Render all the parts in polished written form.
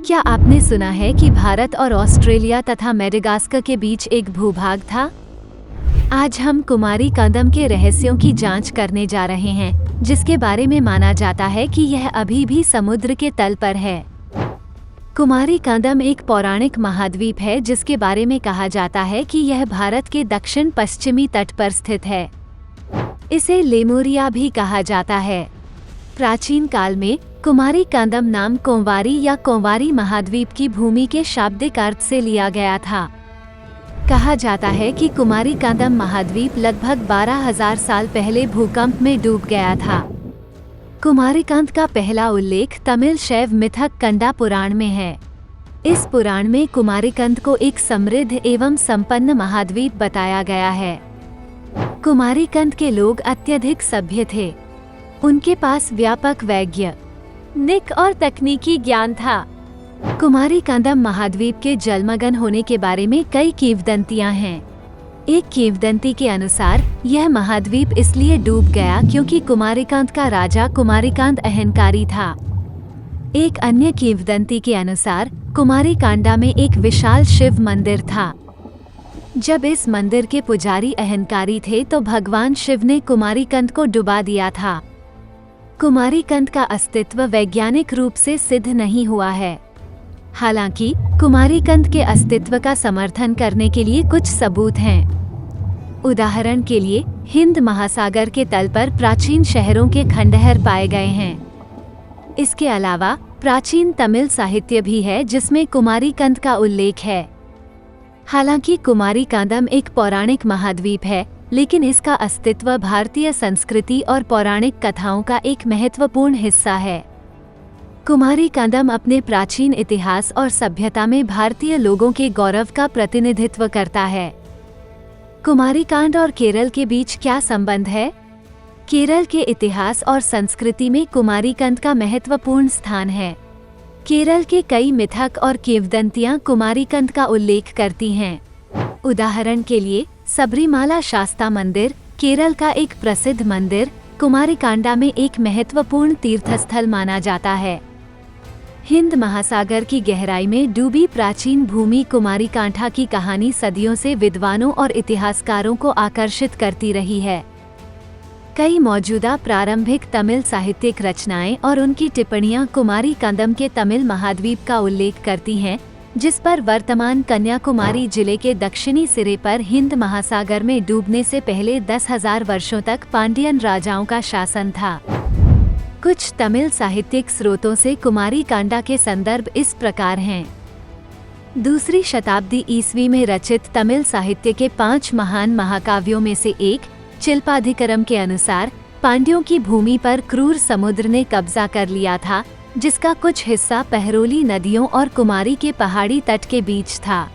क्या आपने सुना है कि भारत और ऑस्ट्रेलिया तथा मेडागास्कर के बीच एक भूभाग था? आज हम कुमारी कंदम के रहस्यों की जांच करने जा रहे हैं, जिसके बारे में माना जाता है कि यह अभी भी समुद्र के तल पर है। कुमारी कंदम एक पौराणिक महाद्वीप है जिसके बारे में कहा जाता है कि यह भारत के दक्षिण पश्चिमी तट पर स्थित है। इसे लेमुरिया भी कहा जाता है। प्राचीन काल में कुमारी कंदम नाम कोंवारी या कोंवारी महाद्वीप की भूमि के शाब्दिक अर्थ से लिया गया था। कहा जाता है कि कुमारी कंदम महाद्वीप लगभग 12,000 साल पहले भूकंप में डूब गया था। कुमारीकंद का पहला उल्लेख तमिल शैव मिथक कंडा पुराण में है। इस पुराण में कुमारीकंद को एक समृद्ध एवं संपन्न महाद्वीप बताया गया है। कुमारीकंद के लोग अत्यधिक सभ्य थे। उनके पास व्यापक वैज्ञानिक और तकनीकी ज्ञान था। कुमारी कंदम महाद्वीप के जलमग्न होने के बारे में कई किंवदंतियां हैं। एक किंवदंती के अनुसार यह महाद्वीप इसलिए डूब गया क्योंकि कुमारीकंद का राजा कुमारीकंद अहंकारी था। एक अन्य किंवदंती के अनुसार कुमारीकांडा में एक विशाल शिव मंदिर था। जब इस मंदिर के पुजारी अहंकारी थे तो भगवान शिव ने कुमारीकंद को डुबा दिया था। कुमारीकंद का अस्तित्व वैज्ञानिक रूप से सिद्ध नहीं हुआ है। हालांकि कुमारीकंद के अस्तित्व का समर्थन करने के लिए कुछ सबूत हैं। उदाहरण के लिए हिंद महासागर के तल पर प्राचीन शहरों के खंडहर पाए गए हैं। इसके अलावा प्राचीन तमिल साहित्य भी है जिसमें कुमारीकंद का उल्लेख है। हालांकि कुमारी कंदम एक पौराणिक महाद्वीप है, लेकिन इसका अस्तित्व भारतीय संस्कृति और पौराणिक कथाओं का एक महत्वपूर्ण हिस्सा है। कुमारी कंदम अपने प्राचीन इतिहास और सभ्यता में भारतीय लोगों के गौरव का प्रतिनिधित्व करता है। कुमारीकांड और केरल के बीच क्या संबंध है? केरल के इतिहास और संस्कृति में कुमारीकंद का महत्वपूर्ण स्थान है। केरल के कई मिथक और किंवदंतियां कुमारीकंद का उल्लेख करती हैं। उदाहरण के लिए सबरीमाला शास्ता मंदिर, केरल का एक प्रसिद्ध मंदिर, कुमारीकांडा में एक महत्वपूर्ण तीर्थस्थल माना जाता है। हिंद महासागर की गहराई में डूबी प्राचीन भूमि कुमारीकांठा की कहानी सदियों से विद्वानों और इतिहासकारों को आकर्षित करती रही है। कई मौजूदा प्रारंभिक तमिल साहित्यिक रचनाएं और उनकी टिप्पणियां कुमारी कंदम के तमिल महाद्वीप का उल्लेख करती हैं, जिस पर वर्तमान कन्याकुमारी जिले के दक्षिणी सिरे पर हिंद महासागर में डूबने से पहले 10,000 वर्षों तक पांड्यन राजाओं का शासन था। कुछ तमिल साहित्यिक स्रोतों से कुमारी कांडा के संदर्भ इस प्रकार हैं। दूसरी शताब्दी ईस्वी में रचित तमिल साहित्य के 5 महान महाकाव्यों में से एक चिल्पाधिकरम के अनुसार पांड्यों की भूमि पर क्रूर समुद्र ने कब्जा कर लिया था, जिसका कुछ हिस्सा पहरोली नदियों और कुमारी के पहाड़ी तट के बीच था।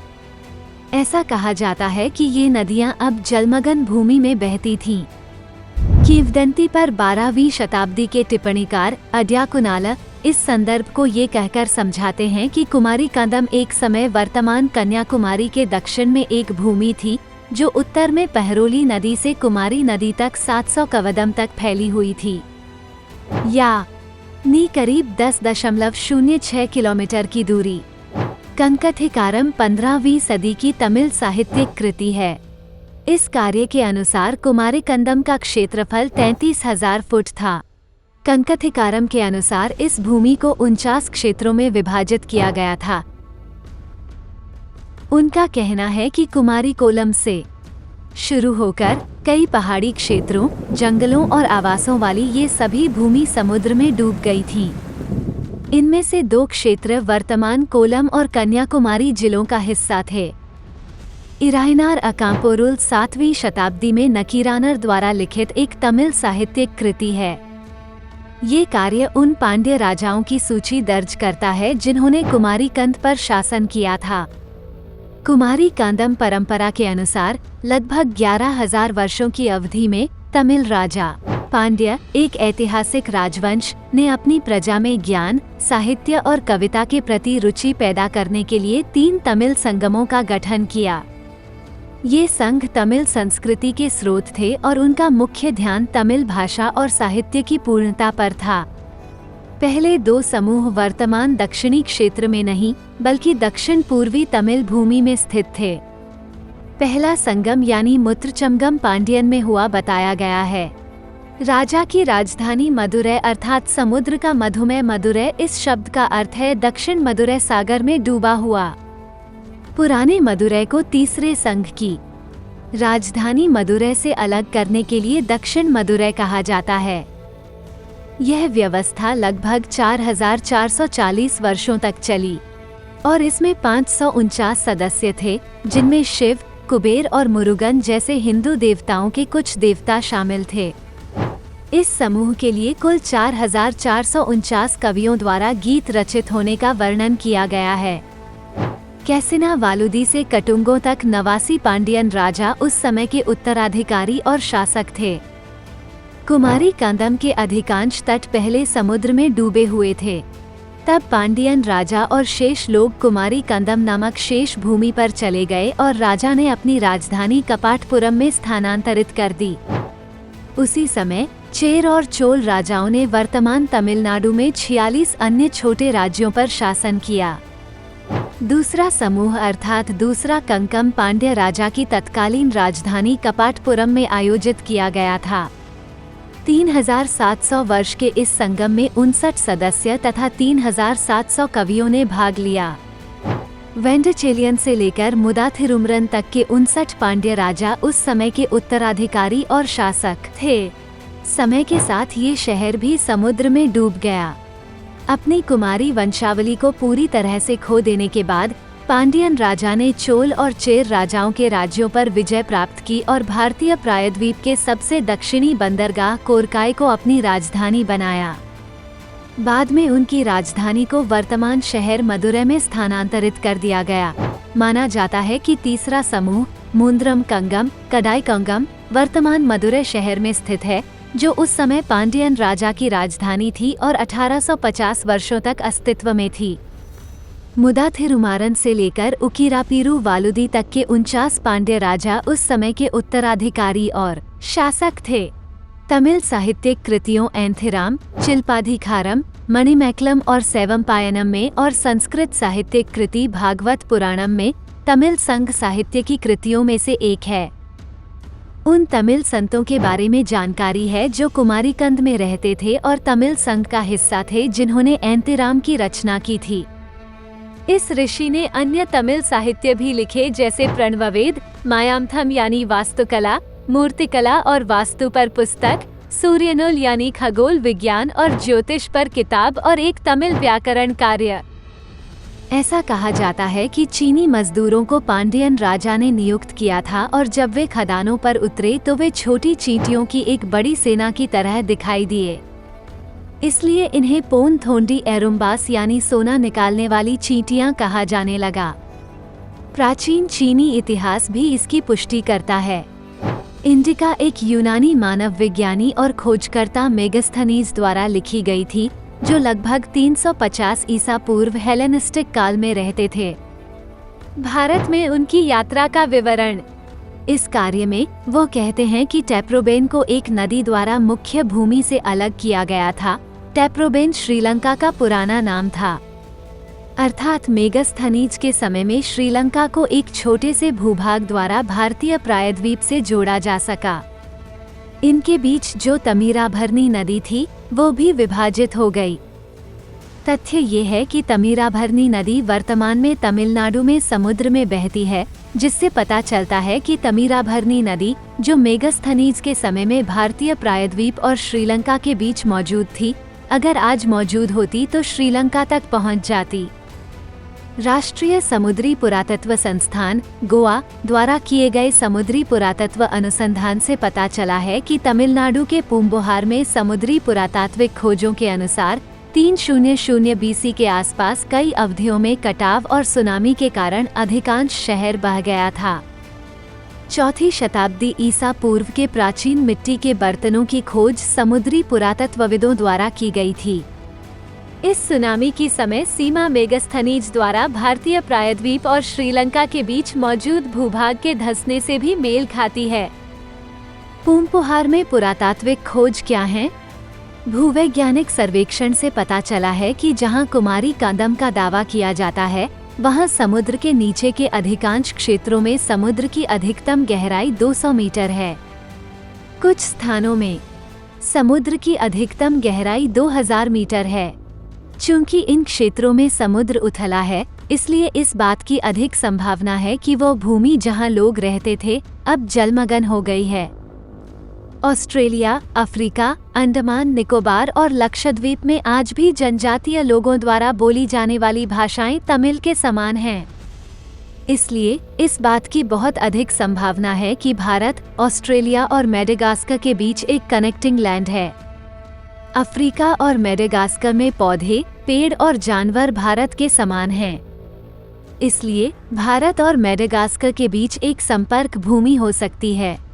ऐसा कहा जाता है कि ये नदियां अब जलमग्न भूमि में बहती थीं। किंवदंती पर 12वीं शताब्दी के टिप्पणीकार अड्याकुनाला इस संदर्भ को ये कहकर समझाते हैं कि कुमारी कंदम एक समय वर्तमान कन्याकुमारी के दक्षिण में एक भूमि थी, जो उत्तर में पहरोली नदी से कुमारी नदी तक 700 कवदम तक फैली हुई थी, या करीब 10.06 किलोमीटर की दूरी। कंकथिकारम 15वीं सदी की तमिल साहित्यिक कृति है। इस कार्य के अनुसार कुमारी कंदम का क्षेत्रफल 33,000 फुट था। कंकथिकारम के अनुसार इस भूमि को 49 क्षेत्रों में विभाजित किया गया था। उनका कहना है कि कुमारी कोलम से शुरू होकर कई पहाड़ी क्षेत्रों, जंगलों और आवासों वाली ये सभी भूमि समुद्र में डूब गई थी। इनमें से 2 क्षेत्र वर्तमान कोलम और कन्याकुमारी जिलों का हिस्सा थे। इराइनार अकाम्पोरुल 7वीं शताब्दी में नकीरानर द्वारा लिखित एक तमिल साहित्यिक कृति है। ये कार्य उन पांड्य राजाओं की सूची दर्ज करता है जिन्होंने कुमारीकंद पर शासन किया था। कुमारी कंदम परंपरा के अनुसार लगभग 11,000 वर्षों की अवधि में तमिल राजा पांड्य, एक ऐतिहासिक राजवंश, ने अपनी प्रजा में ज्ञान, साहित्य और कविता के प्रति रुचि पैदा करने के लिए 3 तमिल संगमों का गठन किया। ये संघ तमिल संस्कृति के स्रोत थे और उनका मुख्य ध्यान तमिल भाषा और साहित्य की पूर्णता पर था। पहले दो समूह वर्तमान दक्षिणी क्षेत्र में नहीं बल्कि दक्षिण पूर्वी तमिल भूमि में स्थित थे। पहला संगम यानी मुत्रचमगम पांडियन में हुआ बताया गया है। राजा की राजधानी मदुरै अर्थात समुद्र का मधुमय मदुरै, इस शब्द का अर्थ है दक्षिण मदुरै सागर में डूबा हुआ। पुराने मदुरै को तीसरे संघ की राजधानी मदुरै से अलग करने के लिए दक्षिण मदुरै कहा जाता है। यह व्यवस्था लगभग 4440 वर्षों तक चली और इसमें 549 सदस्य थे, जिनमें शिव, कुबेर और मुरुगन जैसे हिंदू देवताओं के कुछ देवता शामिल थे। इस समूह के लिए कुल 4449 कवियों द्वारा गीत रचित होने का वर्णन किया गया है। कैसिना वालुदी से कटुंगों तक 89 पांडियन राजा उस समय के उत्तराधिकारी और शासक थे। कुमारी कांदम के अधिकांश तट पहले समुद्र में डूबे हुए थे। तब पांडियन राजा और शेष लोग कुमारी कांदम नामक शेष भूमि पर चले गए और राजा ने अपनी राजधानी कपाटपुरम में स्थानांतरित कर दी। उसी समय चेर और चोल राजाओं ने वर्तमान तमिलनाडु में 46 अन्य छोटे राज्यों पर शासन किया। दूसरा समूह अर्थात दूसरा कंकम पांड्य राजा की तत्कालीन राजधानी कपाटपुरम में आयोजित किया गया था। 3700 वर्ष के इस संगम में 59 सदस्य तथा 3700 कवियों ने भाग लिया। वेंडचेलियन से लेकर मुदाथिरुमरन तक के 59 पांड्य राजा उस समय के उत्तराधिकारी और शासक थे। समय के साथ ये शहर भी समुद्र में डूब गया। अपनी कुमारी वंशावली को पूरी तरह से खो देने के बाद पांडियन राजा ने चोल और चेर राजाओं के राज्यों पर विजय प्राप्त की और भारतीय प्रायद्वीप के सबसे दक्षिणी बंदरगाह कोरकाई को अपनी राजधानी बनाया। बाद में उनकी राजधानी को वर्तमान शहर मदुरै में स्थानांतरित कर दिया गया। माना जाता है कि तीसरा समूह मुंद्रम कंगम कडाई कंगम वर्तमान मदुरै शहर में स्थित है, जो उस समय पांडियन राजा की राजधानी थी और 1850 वर्षों तक अस्तित्व में थी। मुदाथिरुमारन से लेकर उकिरापीरू वालुदी तक के 49 पांड्य राजा उस समय के उत्तराधिकारी और शासक थे। तमिल साहित्यिक कृतियों एंथिराम, चिल्पाधिकारम, मणिमैकलम और सेवम्पायनम में और संस्कृत साहित्यिक कृति भागवत पुराणम में तमिल संघ साहित्य की कृतियों में से एक है। उन तमिल संतों के बारे में जानकारी है जो कुमारीकंद में रहते थे और तमिल संघ का हिस्सा थे, जिन्होंने एंथिराम की रचना की थी। इस ऋषि ने अन्य तमिल साहित्य भी लिखे, जैसे प्रणववेद, मायामथम यानी वास्तुकला, मूर्तिकला और वास्तु पर पुस्तक, सूर्यनुल यानी खगोल विज्ञान और ज्योतिष पर किताब और एक तमिल व्याकरण कार्य। ऐसा कहा जाता है कि चीनी मजदूरों को पांडियन राजा ने नियुक्त किया था और जब वे खदानों पर उतरे तो वे छोटी चींटियों की एक बड़ी सेना की तरह दिखाई दिए। इसलिए इन्हें पोन थोंडी एरुम्बास यानी सोना निकालने वाली चींटियां कहा जाने लगा। प्राचीन चीनी इतिहास भी इसकी पुष्टि करता है। इंडिका एक यूनानी मानव विज्ञानी और खोजकर्ता मेगास्थनीज द्वारा लिखी गई थी, जो लगभग 350 ईसा पूर्व हेलेनिस्टिक काल में रहते थे। भारत में उनकी यात्रा का विवरण। इस कार्य में वो कहते हैं कि टैप्रोबेन को एक नदी द्वारा मुख्य भूमि से अलग किया गया था। टैप्रोबेन श्रीलंका का पुराना नाम था, अर्थात मेगास्थनीज के समय में श्रीलंका को एक छोटे से भूभाग द्वारा भारतीय प्रायद्वीप से जोड़ा जा सका। इनके बीच जो तमीराभरनी नदी थी वो भी विभाजित हो गई। तथ्य ये है कि तमीराभरनी नदी वर्तमान में तमिलनाडु में समुद्र में बहती है, जिससे पता चलता है कि तमीराभरनी नदी, जो मेगास्थनीज के समय में भारतीय प्रायद्वीप और श्रीलंका के बीच मौजूद थी, अगर आज मौजूद होती तो श्रीलंका तक पहुंच जाती। राष्ट्रीय समुद्री पुरातत्व संस्थान गोवा द्वारा किए गए समुद्री पुरातत्व अनुसंधान से पता चला है कि तमिलनाडु के पूम्बोहार में समुद्री पुरातात्विक खोजों के अनुसार 300 बीसी के आसपास कई अवधियों में कटाव और सुनामी के कारण अधिकांश शहर बह गया था। चौथी शताब्दी ईसा पूर्व के प्राचीन मिट्टी के बर्तनों की खोज समुद्री पुरातत्वविदों द्वारा की गई थी। इस सुनामी की समय सीमा मेगास्थनीज द्वारा भारतीय प्रायद्वीप और श्रीलंका के बीच मौजूद भूभाग के धंसने से भी मेल खाती है। पूम्बोहार में पुरातात्विक खोज क्या है? भूवैज्ञानिक सर्वेक्षण से पता चला है कि जहां कुमारी कांदम का दावा किया जाता है, वहां समुद्र के नीचे के अधिकांश क्षेत्रों में समुद्र की अधिकतम गहराई 200 मीटर है। कुछ स्थानों में समुद्र की अधिकतम गहराई 2000 मीटर है। चूंकि इन क्षेत्रों में समुद्र उथला है, इसलिए इस बात की अधिक संभावना है कि वो भूमि जहां लोग रहते थे, अब जलमग्न हो गई है। ऑस्ट्रेलिया, अफ्रीका, अंडमान निकोबार और लक्षद्वीप में आज भी जनजातीय लोगों द्वारा बोली जाने वाली भाषाएं तमिल के समान हैं। इसलिए इस बात की बहुत अधिक संभावना है कि भारत, ऑस्ट्रेलिया और मेडागास्कर के बीच एक कनेक्टिंग लैंड है। अफ्रीका और मेडागास्कर में पौधे, पेड़ और जानवर भारत के समान हैं। इसलिए भारत और मेडागास्कर के बीच एक संपर्क भूमि हो सकती है।